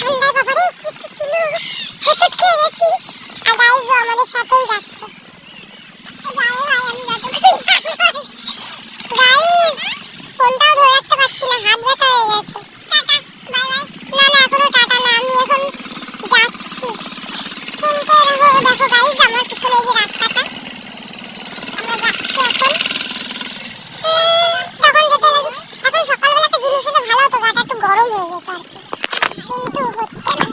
ঠান্ডায় বাবারে কি ছিল, হেঁচট খেয়ে গেছি। আর গাইস আমাদের সাথেই যাচ্ছে। গাইস ফোনটাও ধরে রাখতে পারছি না, হাত ব্যথা হয়ে গেছে। Tata bye bye. না না এখনো টাটা না, আমি এখন যাচ্ছি। কিন্তু দেখো গাইস আমার পিছনে যে রাস্তাটা, আমরা যাচ্ছি এখন। তখন যেতে লাগে এখন সকালবেলা একটা জিনিস হলে ভালো হতো, গাটা একটু গরম হয়ে যেত আর কি, কিন্তু হচ্ছে না।